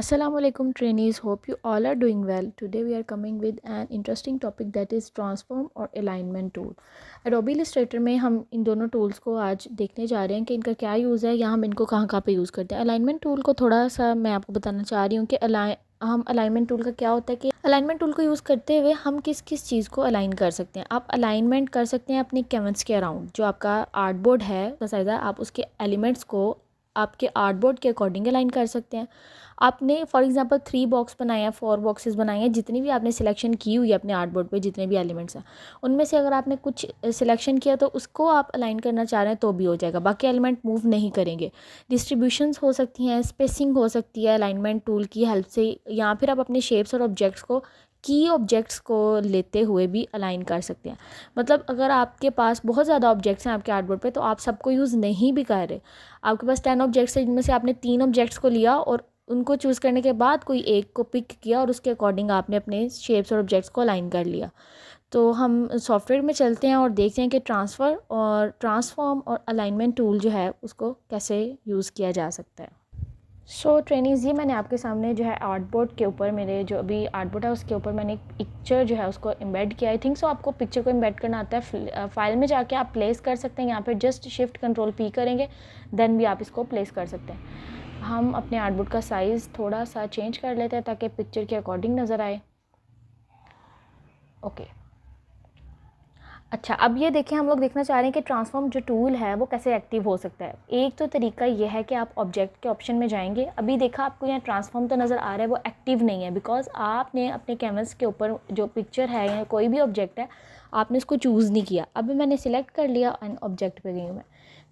Assalamualaikum trainees, hope you all are doing well. Today we are coming with an interesting topic that is transform और alignment tool. Adobe Illustrator में हम इन दोनों tools को आज देखने जा रहे हैं कि इनका क्या यूज़ है या हम इनको कहाँ कहाँ पे यूज़ करते हैं. Alignment tool को थोड़ा सा मैं आपको बताना चाह रही हूँ कि हम अलाइनमेंट टूल का क्या होता है कि अलाइनमेंट टूल को यूज़ करते हुए हम किस किस चीज़ को अलाइन कर सकते हैं. आप अलाइनमेंट कर सकते हैं अपने कैनवस के अराउंड. जो आपका आर्टबोर्ड है का साइज़ है, आप उसके एलिमेंट्स को आपके आर्टबोर्ड के अकॉर्डिंग अलाइन कर सकते हैं. आपने फॉर एग्जांपल 3 बॉक्स बनाए हैं, 4 बॉक्सेस बनाए हैं, जितनी भी आपने सिलेक्शन की हुई है अपने आर्टबोर्ड पे, जितने भी एलिमेंट्स हैं उनमें से अगर आपने कुछ सिलेक्शन किया तो उसको आप अलाइन करना चाह रहे हैं तो भी हो जाएगा. बाकी एलिमेंट मूव नहीं करेंगे. डिस्ट्रीब्यूशंस हो सकती हैं, स्पेसिंग हो सकती है अलाइनमेंट टूल की हेल्प से, या फिर आप अपने शेप्स और ऑब्जेक्ट्स को की ऑब्जेक्ट्स को लेते हुए भी अलाइन कर सकते हैं. मतलब अगर आपके पास बहुत ज़्यादा ऑब्जेक्ट्स हैं आपके आर्टबोर्ड पे तो आप सबको यूज़ नहीं भी कर रहे. आपके पास 10 ऑब्जेक्ट्स हैं जिनमें से आपने 3 ऑब्जेक्ट्स को लिया और उनको चूज़ करने के बाद कोई एक को पिक किया और उसके अकॉर्डिंग आपने अपने शेप्स और ऑब्जेक्ट्स को अलाइन कर लिया. तो हम सॉफ्टवेयर में चलते हैं और देखते हैं कि ट्रांसफॉर्म और अलाइनमेंट टूल जो है उसको कैसे यूज़ किया जा सकता है. सो ट्रेनिंग्स, ये मैंने आपके सामने जो है आर्टबोर्ड के ऊपर, मेरे जो अभी आर्टबोर्ड है उसके ऊपर मैंने एक पिक्चर जो है उसको एम्बेड किया. आई थिंक सो आपको पिक्चर को एम्बेड करना आता है. फाइल में जाके आप प्लेस कर सकते हैं. यहाँ पे जस्ट शिफ्ट कंट्रोल पी करेंगे देन भी आप इसको प्लेस कर सकते हैं. हम अपने आर्टबोर्ड का साइज़ थोड़ा सा चेंज कर लेते हैं ताकि पिक्चर के अकॉर्डिंग नज़र आए. ओके. अच्छा, अब ये देखें, हम लोग देखना चाह रहे हैं कि ट्रांसफॉर्म जो टूल है वो कैसे एक्टिव हो सकता है. एक तो तरीका ये है कि आप ऑब्जेक्ट के ऑप्शन में जाएंगे. अभी देखा आपको यहाँ ट्रांसफॉर्म तो नज़र आ रहा है, वो एक्टिव नहीं है बिकॉज आपने अपने कैनवस के ऊपर जो पिक्चर है या कोई भी ऑब्जेक्ट है आपने उसको चूज़ नहीं किया. अभी मैंने सिलेक्ट कर लिया एंड ऑब्जेक्ट पे गई हूँ मैं.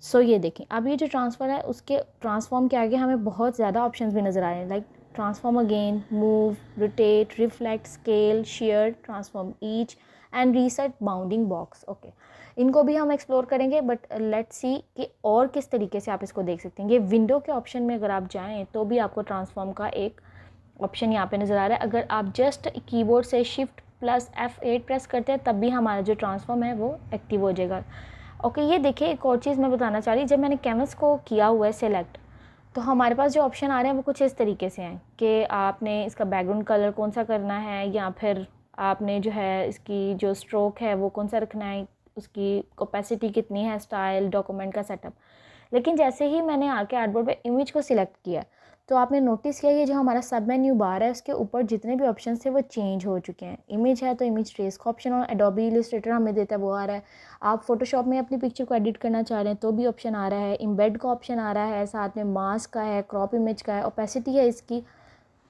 सो ये देखें, अब ये जो ट्रांसफ़र है उसके ट्रांसफॉर्म के आगे हमें बहुत ज़्यादा ऑप्शन भी नज़र आ रहे हैं, like transform again, move, rotate, reflect, scale, share, transform each and reset bounding box. Okay, इनको भी हम एक्सप्लोर करेंगे बट लेट्स सी कि और किस तरीके से आप इसको देख सकते हैं. ये विंडो के ऑप्शन में अगर आप जाएं तो भी आपको ट्रांसफॉर्म का एक ऑप्शन यहाँ पे नज़र आ रहा है. अगर आप जस्ट कीबोर्ड से शिफ्ट प्लस F8 प्रेस करते हैं तब भी हमारा जो ट्रांसफॉर्म है वो एक्टिव हो जाएगा. ओके, ये देखिए एक और चीज़ मैं बताना चाह रही. जब मैंने कैनवस को किया हुआ है सेलेक्ट तो हमारे पास जो ऑप्शन आ रहे हैं वो कुछ इस तरीके से हैं कि आपने इसका बैकग्राउंड कलर कौन सा करना है, या फिर आपने जो है इसकी जो स्ट्रोक है वो कौन सा रखना है, उसकी ओपेसिटी कितनी है, स्टाइल, डॉक्यूमेंट का सेटअप. लेकिन जैसे ही मैंने आके आर्टबोर्ड पे इमेज को सिलेक्ट किया तो आपने नोटिस किया ये जो हमारा सब मेन्यू बार है उसके ऊपर जितने भी ऑप्शन थे वो चेंज हो चुके हैं. इमेज है तो इमेज ट्रेस का ऑप्शन और एडोबी इलस्ट्रेटर हमें देता है वो आ रहा है. आप फोटोशॉप में अपनी पिक्चर को एडिट करना चाह रहे हैं तो भी ऑप्शन आ रहा है. इम्बेड का ऑप्शन आ रहा है, साथ में मास्क का है, क्रॉप इमेज का है, ओपेसिटी है इसकी.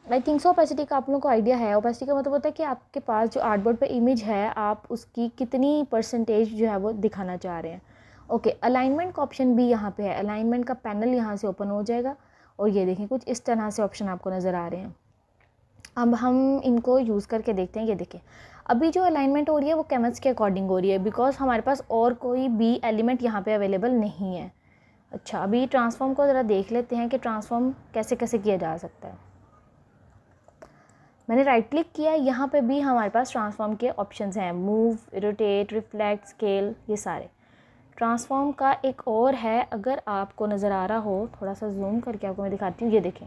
आई थिंक सो ओपेसिटी का आप लोगों को आइडिया है. ओपेसिटी का मतलब होता है कि आपके पास जो आर्टबोर्ड पे इमेज है आप उसकी कितनी परसेंटेज जो है वो दिखाना चाह रहे हैं. ओके, अलाइनमेंट का ऑप्शन भी यहाँ पे है. अलाइनमेंट का पैनल यहाँ से ओपन हो जाएगा और ये देखें कुछ इस तरह से ऑप्शन आपको नज़र आ रहे हैं. अब हम इनको यूज़ करके देखते हैं. ये देखें, अभी जो अलाइनमेंट हो रही है वो कैनवस के अकॉर्डिंग हो रही है बिकॉज हमारे पास और कोई भी एलिमेंट यहाँ पे अवेलेबल नहीं है. अच्छा, अभी ट्रांसफॉर्म को ज़रा देख लेते हैं कि ट्रांसफॉर्म कैसे कैसे किया जा सकता है. मैंने राइट क्लिक किया, यहाँ पे भी हमारे पास ट्रांसफॉर्म के ऑप्शंस हैं, मूव, रोटेट, रिफ्लेक्ट, स्केल, ये सारे. ट्रांसफॉर्म का एक और है, अगर आपको नज़र आ रहा हो, थोड़ा सा जूम करके आपको मैं दिखाती हूँ. ये देखें,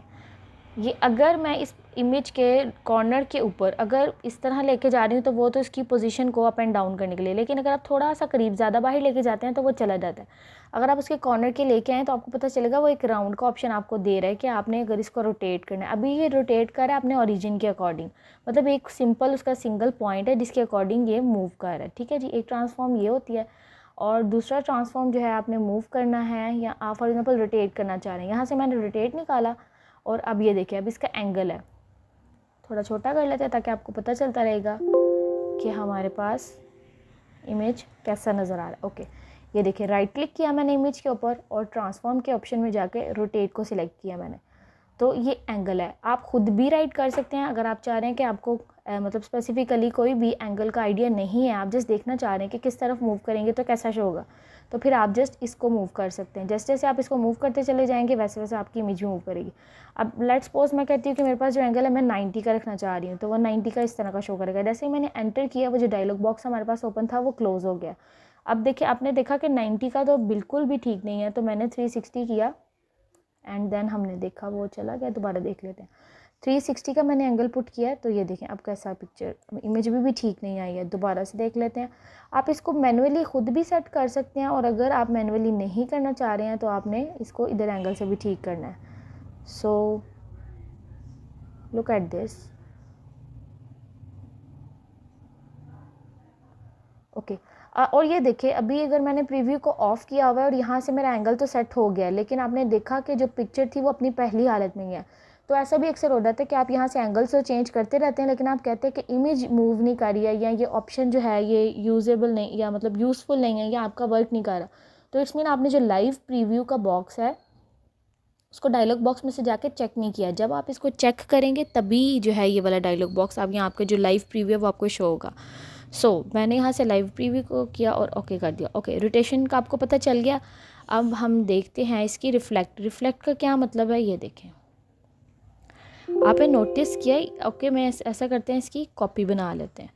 ये अगर मैं इस इमेज के कॉर्नर के ऊपर अगर इस तरह लेके जा रही हूँ तो वो तो इसकी पोजीशन को अप एंड डाउन करने के लिए, लेकिन अगर आप थोड़ा सा करीब ज़्यादा बाहर लेके जाते हैं तो वो चला जाता है. अगर आप उसके कॉर्नर के लेके आएँ तो आपको पता चलेगा वो एक राउंड का ऑप्शन आपको दे रहा है कि आपने अगर इसको रोटेट करना है. अभी ये रोटेट कर रहा है अपने ओरिजिन के अकॉर्डिंग, मतलब एक सिंपल उसका सिंगल पॉइंट है जिसके अकॉर्डिंग ये मूव कर रहा है. ठीक है जी, एक ट्रांसफॉर्म ये होती है. और दूसरा ट्रांसफॉर्म जो है आपने मूव करना है या आप फॉर एग्जांपल रोटेट करना चाह रहे हैं. यहाँ से मैंने रोटेट निकाला और अब ये देखिए, अब इसका एंगल है, थोड़ा छोटा कर लेते हैं ताकि आपको पता चलता रहेगा कि हमारे पास इमेज कैसा नज़र आ रहा है. ओके, ये देखिए, राइट क्लिक किया मैंने इमेज के ऊपर और ट्रांसफॉर्म के ऑप्शन में जाके रोटेट को सिलेक्ट किया मैंने, तो ये एंगल है. आप खुद भी राइट कर सकते हैं अगर आप चाह रहे हैं कि आपको मतलब स्पेसिफिकली कोई भी एंगल का आइडिया नहीं है, आप जस्ट देखना चाह रहे हैं कि किस तरफ मूव करेंगे तो कैसा शो होगा, तो फिर आप जस्ट इसको मूव कर सकते हैं. जैसे जैसे आप इसको मूव करते चले जाएंगे वैसे वैसे आपकी इमेज मूव करेगी. अब लेट्स सपोज मैं कहती हूँ कि मेरे पास जो एंगल है मैं 90 का रखना चाह रही हूँ, तो वो 90 का इस तरह का शो करेगा. जैसे ही मैंने एंटर किया वो जो डायलॉग बॉक्स हमारे पास ओपन था वो क्लोज़ हो गया. अब देखिए, आपने देखा कि 90 का तो बिल्कुल भी ठीक नहीं है, तो मैंने 360 किया एंड देन हमने देखा वो चला गया. दोबारा देख लेते हैं. 360 का मैंने एंगल पुट किया है, तो ये देखें अब कैसा पिक्चर, इमेज भी ठीक नहीं आई है। दोबारा से देख लेते हैं। आप इसको मैनुअली ख़ुद भी सेट कर सकते हैं, और अगर आप मैनुअली नहीं करना चाह रहे हैं तो आपने इसको इधर एंगल से भी ठीक करना है। So look at this. Okay और ये देखिए अभी अगर मैंने प्रीव्यू को ऑफ़ किया हुआ है और यहाँ से मेरा एंगल तो सेट हो गया है, लेकिन आपने देखा कि जो पिक्चर थी वो अपनी पहली हालत में ही है। तो ऐसा भी अक्सर हो जाता है कि आप यहाँ से एंगल्स तो चेंज करते रहते हैं, लेकिन आप कहते हैं कि इमेज मूव नहीं कर रही है, या ये ऑप्शन जो है ये यूजेबल नहीं, या मतलब यूज़फुल नहीं है, या आपका वर्क नहीं कर रहा। तो इट्स मीन आपने जो लाइव प्रीव्यू का बॉक्स है उसको डायलॉग बॉक्स में से जाके चेक नहीं किया। जब आप इसको चेक करेंगे तभी जो है ये वाला डायलॉग बॉक्स आप यहाँ आपका जो लाइव प्रीव्यू है वो आपको शो होगा। मैंने यहाँ से लाइव प्रीव्यू को किया और ओके कर दिया। ओके रोटेशन का आपको पता चल गया। अब हम देखते हैं इसकी रिफ्लेक्ट का क्या मतलब है, ये देखें। आपने नोटिस किया। ओके मैं ऐसा करते हैं, इसकी कॉपी बना लेते हैं।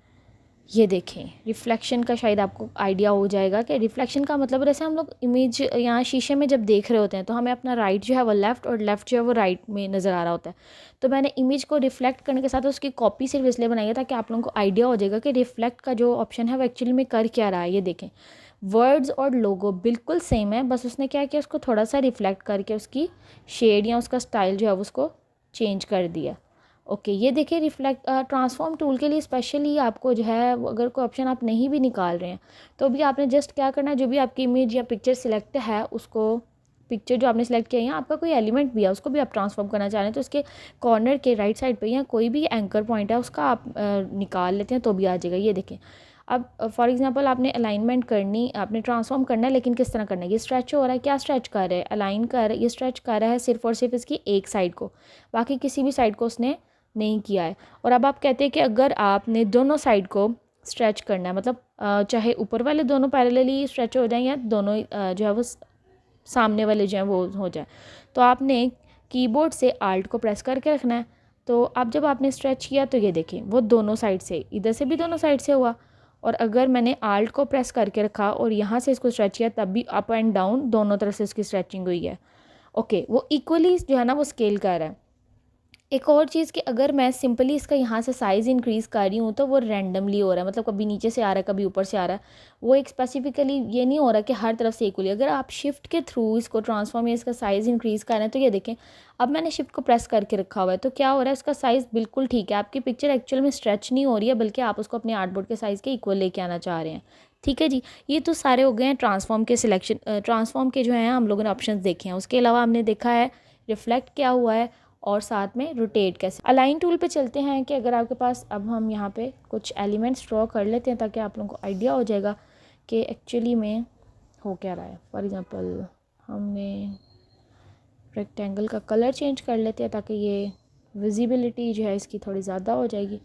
ये देखें रिफ्लेक्शन का शायद आपको आइडिया हो जाएगा कि रिफ्लेक्शन का मतलब, जैसे हम लोग इमेज यहाँ शीशे में जब देख रहे होते हैं तो हमें अपना राइट जो है वो लेफ़्ट और लेफ़्ट जो है वो राइट में नज़र आ रहा होता है। तो मैंने इमेज को रिफ्लेक्ट करने के साथ उसकी कॉपी सिर्फ इसलिए बनाई है ताकि आप लोगों को आइडिया हो जाएगा कि रिफ्लेक्ट का जो ऑप्शन है वो एक्चुअली में कर क्या रहा है। ये देखें वर्ड्स और लोगो बिल्कुल सेम है, बस उसने क्या किया उसको थोड़ा सा रिफ्लेक्ट करके उसकी शेड या उसका स्टाइल जो है उसको चेंज कर दिया। ओके ये देखिए रिफ्लेक्ट ट्रांसफॉर्म टूल के लिए स्पेशली आपको जो है अगर कोई ऑप्शन आप नहीं भी निकाल रहे हैं तो भी आपने जस्ट क्या करना है, जो भी आपकी इमेज या पिक्चर सिलेक्ट है उसको, पिक्चर जो आपने सेलेक्ट किया है आपका कोई एलिमेंट भी है उसको भी आप ट्रांसफॉर्म करना चाह रहे हैं तो उसके कॉर्नर के राइट साइड पे या कोई भी एंकर पॉइंट है उसका आप निकाल लेते हैं तो भी आ जाएगा। ये देखें अब फॉर एग्जांपल आपने अलाइनमेंट करनी, आपने ट्रांसफॉर्म करना है, लेकिन किस तरह करना है। ये स्ट्रेच हो रहा है, क्या स्ट्रेच कर रहा है, अलाइन कर रहा है, ये स्ट्रेच कर रहा है सिर्फ और सिर्फ इसकी एक साइड को, बाकी किसी भी साइड को उसने नहीं किया है। और अब आप कहते हैं कि अगर आपने दोनों साइड को स्ट्रेच करना है, मतलब चाहे ऊपर वाले दोनों पैरेलली स्ट्रेच हो जाएं या दोनों जो है वो सामने वाले जो है वो हो जाए, तो आपने कीबोर्ड से आल्ट को प्रेस करके रखना है। तो अब जब आपने स्ट्रेच किया तो ये देखें वो दोनों साइड से, इधर से भी दोनों साइड से हुआ, और अगर मैंने आल्ट को प्रेस करके रखा और यहाँ से इसको स्ट्रेच किया तब भी अप एंड डाउन दोनों तरफ से इसकी स्ट्रेचिंग हुई है। ओके वो इक्वली जो है ना वो स्केल कर रहा है। एक और चीज़ कि अगर मैं सिंपली इसका यहाँ से साइज़ इंक्रीज़ कर रही हूँ तो वो रैंडमली हो रहा है, मतलब कभी नीचे से आ रहा है कभी ऊपर से आ रहा है, वो एक स्पेसिफिकली ये नहीं हो रहा कि हर तरफ से इक्वली। अगर आप शिफ्ट के थ्रू इसको ट्रांसफॉर्म या इसका साइज़ इंक्रीज़ कर रहे हैं तो ये देखें अब मैंने शिफ्ट को प्रेस करके रखा हुआ है तो क्या हो रहा है, उसका साइज़ बिल्कुल ठीक है। आपकी पिक्चर एक्चुअल में स्ट्रेच नहीं हो रही है, बल्कि आप उसको अपने आर्टबोर्ड के साइज़ के इक्वल लेके आना चाह रहे हैं। ठीक है जी, ये तो सारे हो गए हैं ट्रांसफॉर्म के सिलेक्शन, ट्रांसफॉर्म के जो हैं हम लोगों ने ऑप्शन देखे हैं। उसके अलावा हमने देखा है रिफ्लेक्ट क्या हुआ है और साथ में रोटेट कैसे। अलाइन टूल पे चलते हैं कि अगर आपके पास, अब हम यहाँ पे कुछ एलिमेंट्स ड्रॉ कर लेते हैं ताकि आप लोगों को आइडिया हो जाएगा कि एक्चुअली में हो क्या रहा है। फॉर एग्जांपल हमने रेक्टेंगल का कलर चेंज कर लेते हैं ताकि ये विजिबिलिटी जो है इसकी थोड़ी ज़्यादा हो जाएगी।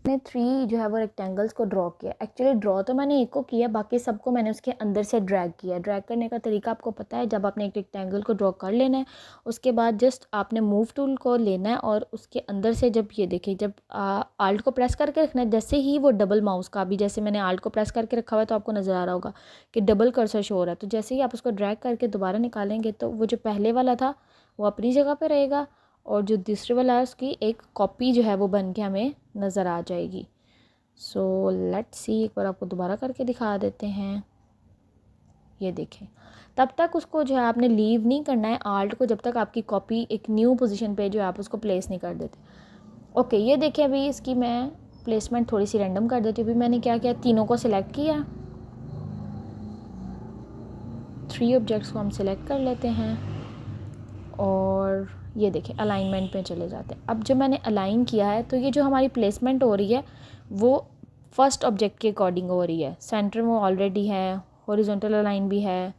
मैंने 3 जो है वो रेक्टेंगल्स को ड्रॉ किया। एक्चुअली ड्रॉ तो मैंने एक को किया, बाकी सबको मैंने उसके अंदर से ड्रैग किया। ड्रैग करने का तरीका आपको पता है, जब आपने एक रेक्टेंगल को ड्रॉ कर लेना है उसके बाद जस्ट आपने मूव टूल को लेना है और उसके अंदर से, जब ये देखिए जब आल्ट को प्रेस करके रखना है, जैसे ही वो डबल माउस का भी, जैसे मैंने आल्ट को प्रेस करके रखा हुआ है तो आपको नज़र आ रहा होगा कि डबल कर्सर शो हो रहा है। तो जैसे ही आप उसको ड्रैग करके दोबारा निकालेंगे तो वो जो पहले वाला था वो अपनी जगह पर रहेगा और जो दूसरे वाला है उसकी एक कॉपी जो है वो बन के हमें नज़र आ जाएगी। सो लेट्स सी, एक बार आपको दोबारा करके दिखा देते हैं। ये देखें तब तक उसको जो है आपने लीव नहीं करना है आल्ट को, जब तक आपकी कॉपी एक न्यू पोजीशन पे जो है आप उसको प्लेस नहीं कर देते। ओके ये देखिए अभी इसकी मैं प्लेसमेंट थोड़ी सी रैंडम कर देती हूँ। अभी मैंने क्या किया, तीनों को सिलेक्ट किया, 3 ऑब्जेक्ट्स को हम सिलेक्ट कर लेते हैं और ये देखें अलाइनमेंट पे चले जाते हैं। अब जो मैंने अलाइन किया है तो ये जो हमारी प्लेसमेंट हो रही है वो फर्स्ट ऑब्जेक्ट के अकॉर्डिंग हो रही है। सेंटर में ऑलरेडी है, हॉरिजॉन्टल अलाइन भी है,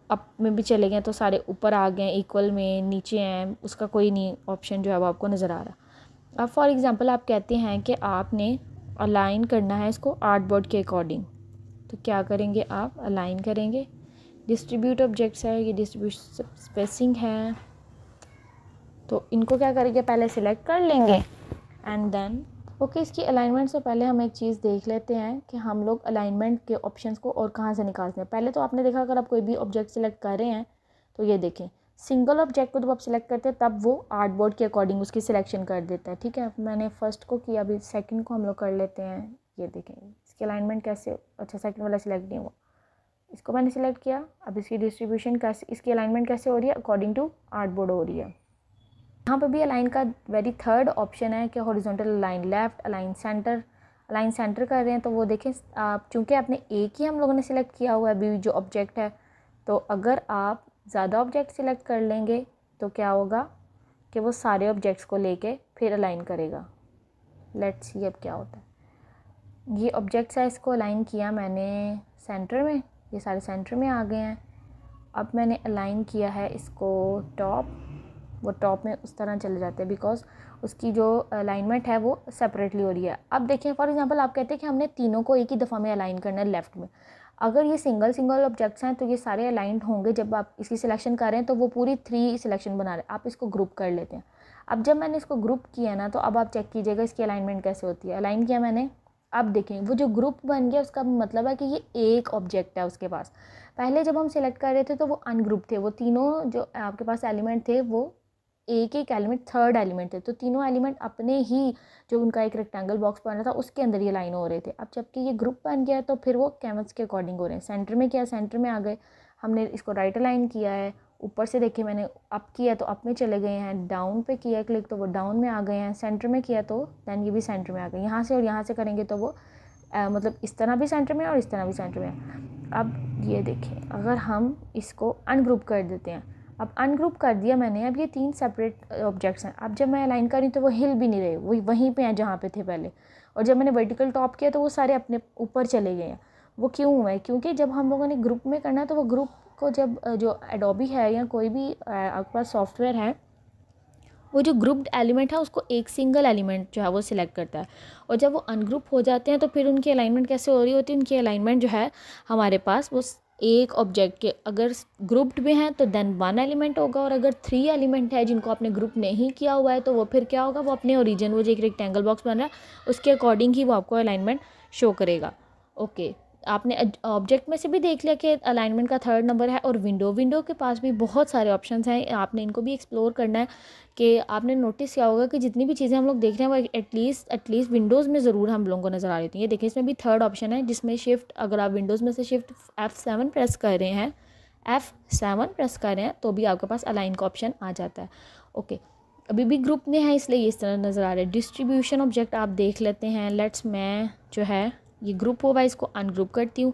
अप में भी चले गए तो सारे ऊपर आ गए, इक्वल में नीचे हैं, उसका कोई नहीं ऑप्शन जो है वो आपको नज़र आ रहा। अब फॉर एग्जांपल आप कहते हैं कि आपने अलाइन करना है इसको आर्टबोर्ड के अकॉर्डिंग, तो क्या करेंगे आप अलाइन करेंगे। डिस्ट्रीब्यूट ऑब्जेक्ट्स है, ये डिस्ट्रीब्यूट स्पेसिंग है, तो इनको क्या करेंगे पहले सिलेक्ट कर लेंगे एंड देन ओके। इसकी अलाइनमेंट से पहले हम एक चीज़ देख लेते हैं कि हम लोग अलाइनमेंट के ऑप्शंस को और कहाँ से निकालते हैं। पहले तो आपने देखा अगर आप कोई भी ऑब्जेक्ट सिलेक्ट कर रहे हैं तो ये देखें सिंगल ऑब्जेक्ट को जब आप सिलेक्ट करते हैं तब वो आर्टबोर्ड के अकॉर्डिंग उसकी सिलेक्शन कर देता है, ठीक है। मैंने फर्स्ट को किया, अभी सेकंड को हम लोग कर लेते हैं। ये देखें इसकी अलाइनमेंट कैसे, अच्छा सेकंड वाला सिलेक्ट नहीं हुआ, इसको मैंने सिलेक्ट किया। अब इसकी डिस्ट्रीब्यूशन कैसे, इसकी अलाइनमेंट कैसे हो रही है, अकॉर्डिंग टू आर्टबोर्ड हो रही है। यहाँ पर भी अलाइन का वेरी थर्ड ऑप्शन है कि horizontal align left, align centre. Align centre कर रहे हैं तो वो देखें आप, चूँकि आपने एक ही हम लोगों ने सिलेक्ट किया हुआ है अभी जो ऑब्जेक्ट है, तो अगर आप ज़्यादा ऑब्जेक्ट सिलेक्ट कर लेंगे तो क्या होगा कि वो सारे ऑब्जेक्ट्स को लेके फिर अलाइन करेगा। लेट्स सी अब क्या होता है। ये ऑब्जेक्ट्स है, इसको अलाइन किया मैंने सेंटर में, ये सारे सेंटर में आ गए हैं। अब मैंने अलाइन किया है इसको टॉप, वो टॉप में उस तरह चले जाते हैं बिकॉज उसकी जो अलाइनमेंट है वो सेपरेटली हो रही है। अब देखें फॉर एग्जांपल आप कहते हैं कि हमने तीनों को एक ही दफ़ा में अलाइन करना है लेफ़्ट में। अगर ये सिंगल ऑब्जेक्ट्स हैं तो ये सारे अलाइंड होंगे। जब आप इसकी सिलेक्शन कर रहे हैं तो वो पूरी 3 सिलेक्शन बना रहे हैं, आप इसको ग्रुप कर लेते हैं। अब जब मैंने इसको ग्रुप किया ना, तो अब आप चेक कीजिएगा इसकी अलाइनमेंट कैसे होती है। अलाइन किया मैंने, अब देखें वो जो ग्रुप बन गया उसका मतलब है कि ये एक ऑब्जेक्ट है उसके पास। पहले जब हम सिलेक्ट कर रहे थे तो वो अनग्रुप थे, वो तीनों जो आपके पास एलिमेंट थे वो एक एक एलिमेंट थर्ड एलिमेंट थे, तो तीनों एलिमेंट अपने ही जो उनका एक रेक्टेंगल बॉक्स बना था उसके अंदर ये लाइन हो रहे थे। अब जबकि ये ग्रुप बन गया तो फिर वो कैनवस के अकॉर्डिंग हो रहे हैं। सेंटर में किया, सेंटर में आ गए, हमने इसको राइट अलाइन किया है। ऊपर से देखिए मैंने अप किया तो अप में चले गए हैं, डाउन पे किया क्लिक तो वो डाउन में आ गए हैं, सेंटर में किया तो दैन ये भी सेंटर में आ गए। यहाँ से और यहाँ से करेंगे तो वो मतलब इस तरह भी सेंटर में और इस तरह भी सेंटर में। अब ये देखें अगर हम इसको अनग्रुप कर देते हैं, अब अनग्रुप कर दिया मैंने, अब ये 3 सेपरेट ऑब्जेक्ट्स हैं। अब जब मैं अलाइन कर रही हूँ तो वो हिल भी नहीं रहे, वही वहीं पे हैं जहाँ पे थे पहले। और जब मैंने वर्टिकल टॉप किया तो वो सारे अपने ऊपर चले गए हैं। वो क्यों हुआ है, क्योंकि जब हम लोगों ने ग्रुप में करना है तो वो ग्रुप को जब जो एडोबी है या कोई भी आपके पास सॉफ्टवेयर है, वो जो ग्रुप्ड एलिमेंट है उसको एक सिंगल एलिमेंट जो है वो सिलेक्ट करता है। और जब वो अनग्रुप हो जाते हैं तो फिर उनकी अलाइनमेंट कैसे हो रही होती है, उनकी अलाइनमेंट जो है हमारे पास वो एक ऑब्जेक्ट के अगर ग्रुप्ड में है तो देन 1 एलिमेंट होगा, और अगर 3 एलिमेंट है जिनको आपने ग्रुप नहीं किया हुआ है तो वो फिर क्या होगा, वो अपने ओरिजिन वो जो एक रेक्टेंगल बॉक्स बन रहा है उसके अकॉर्डिंग ही वो आपको अलाइनमेंट शो करेगा। ओके, आपने ऑब्जेक्ट में से भी देख लिया कि अलाइनमेंट का 3rd नंबर है। और विंडो के पास भी बहुत सारे ऑप्शंस हैं, आपने इनको भी एक्सप्लोर करना है। कि आपने नोटिस किया होगा कि जितनी भी चीज़ें हम लोग देख रहे हैं वो एटलीस्ट विंडोज़ में ज़रूर हम लोगों को नज़र आ रही होती हैं। ये देखिए इसमें भी 3rd ऑप्शन है जिसमें शिफ्ट, अगर आप विंडोज़ में से शिफ्ट F7 प्रेस कर रहे हैं, F7 प्रेस कर रहे हैं तो भी आपके पास अलाइन का ऑप्शन आ जाता है। ओके, अभी भी ग्रुप में है इसलिए इस तरह नज़र आ रहा है। डिस्ट्रीब्यूशन ऑब्जेक्ट आप देख लेते हैं। लेट्स मैं जो है ये ग्रुप होगा इसको अनग्रुप करती हूँ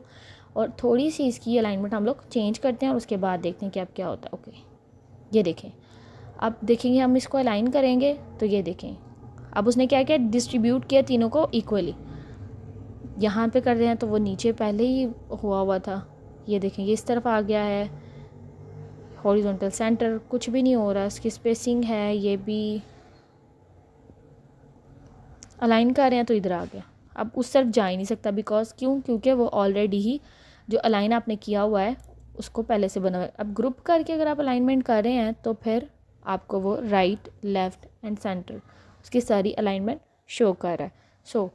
और थोड़ी सी इसकी अलाइनमेंट हम लोग चेंज करते हैं और उसके बाद देखते हैं कि अब क्या होता है। ओके, ये देखें, अब देखेंगे हम इसको अलाइन करेंगे तो ये देखें अब उसने क्या किया, डिस्ट्रीब्यूट किया तीनों को इक्वली। यहाँ पे कर रहे हैं तो वो नीचे पहले ही हुआ था, ये देखें ये इस तरफ आ गया है। हॉरिजॉन्टल सेंटर कुछ भी नहीं हो रहा, इसकी स्पेसिंग है ये भी अलाइन कर रहे हैं तो इधर आ गया। अब उस तरफ जा ही नहीं सकता बिकॉज क्योंकि वो ऑलरेडी ही जो अलाइन आपने किया हुआ है उसको पहले से बना हुआ है। अब ग्रुप करके अगर आप अलाइनमेंट कर रहे हैं तो फिर आपको वो राइट, लेफ़्ट एंड सेंटर उसकी सारी अलाइनमेंट शो कर रहा है। सो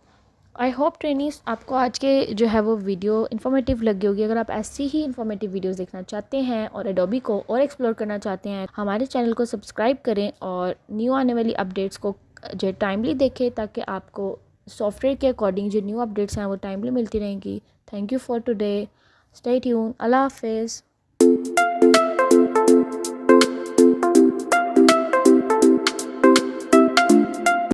आई होप ट्रेनिंग्स आपको आज के जो है वो वीडियो इन्फॉर्मेटिव लगी होगी। अगर आप ऐसी ही इन्फॉर्मेटिव वीडियोस देखना चाहते हैं और एडोबी को और एक्सप्लोर करना चाहते हैं, हमारे चैनल को सब्सक्राइब करें और न्यू आने वाली अपडेट्स को जो टाइमली देखें ताकि आपको सॉफ्टवेयर के अकॉर्डिंग जो न्यू अपडेट्स हैं वो टाइमली मिलती रहेंगी। Thank you for today, stay tuned, अल्लाह हाफिज़।